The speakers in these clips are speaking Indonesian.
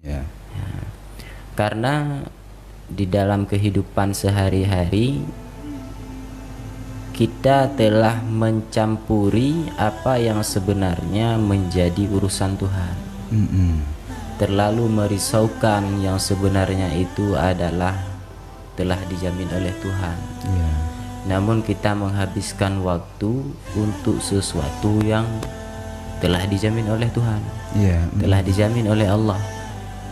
Ya. Karena di dalam kehidupan sehari-hari kita telah mencampuri apa yang sebenarnya menjadi urusan Tuhan. Terlalu merisaukan yang sebenarnya itu adalah telah dijamin oleh Tuhan. Ya. Namun kita menghabiskan waktu untuk sesuatu yang telah dijamin oleh Tuhan, Ya. telah dijamin oleh Allah,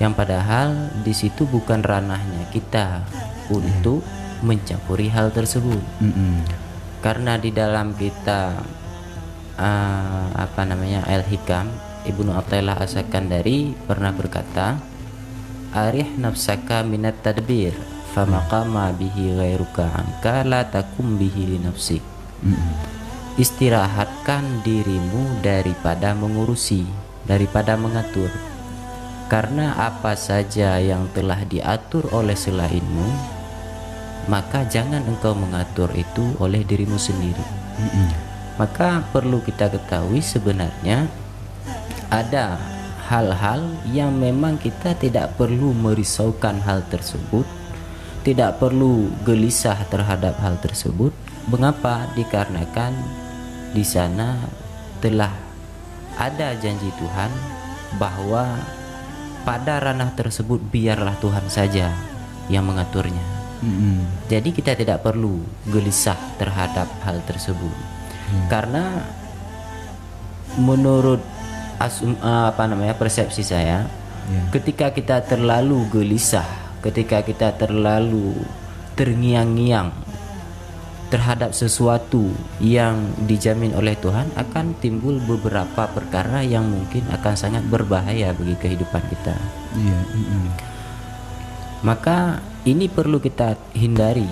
yang padahal di situ bukan ranahnya kita untuk mencampuri hal tersebut. Karena di dalam kita Al-Hikam, Ibnu Athaillah As-Sakandari pernah berkata, arih nafsaka minat tadbir famaqama bihi ghairuka anka la takum bihi li nafsik. Istirahatkan dirimu daripada mengurusi, daripada mengatur. Karena apa saja yang telah diatur oleh selainmu, maka jangan engkau mengatur itu oleh dirimu sendiri. Maka perlu kita ketahui sebenarnya ada hal-hal yang memang kita tidak perlu merisaukan hal tersebut, tidak perlu gelisah terhadap hal tersebut. Mengapa? Dikarenakan di sana telah ada janji Tuhan bahwa pada ranah tersebut biarlah Tuhan saja yang mengaturnya. Jadi kita tidak perlu gelisah terhadap hal tersebut. Karena menurut persepsi saya, ketika kita terlalu gelisah, ketika kita terlalu terngiang-ngiang terhadap sesuatu yang dijamin oleh Tuhan, akan timbul beberapa perkara yang mungkin akan sangat berbahaya bagi kehidupan kita. Maka ini perlu kita hindari.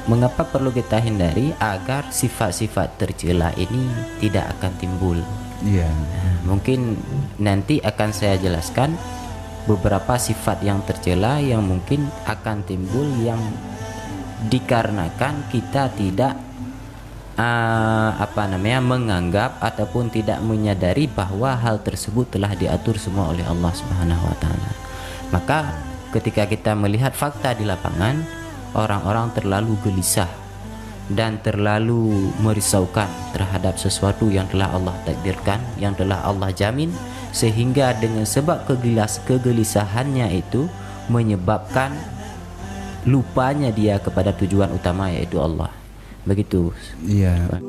Mengapa perlu kita hindari? Agar sifat-sifat tercela ini tidak akan timbul. Mungkin nanti akan saya jelaskan beberapa sifat yang tercela yang mungkin akan timbul, yang dikarenakan kita tidak menganggap ataupun tidak menyadari bahwa hal tersebut telah diatur semua oleh Allah Subhanahu wa taala. Maka ketika kita melihat fakta di lapangan, orang-orang terlalu gelisah dan terlalu merisaukan terhadap sesuatu yang telah Allah takdirkan, yang telah Allah jamin, sehingga dengan sebab kegelisahannya itu menyebabkan lupanya dia kepada tujuan utama, yaitu Allah. Begitu. Iya.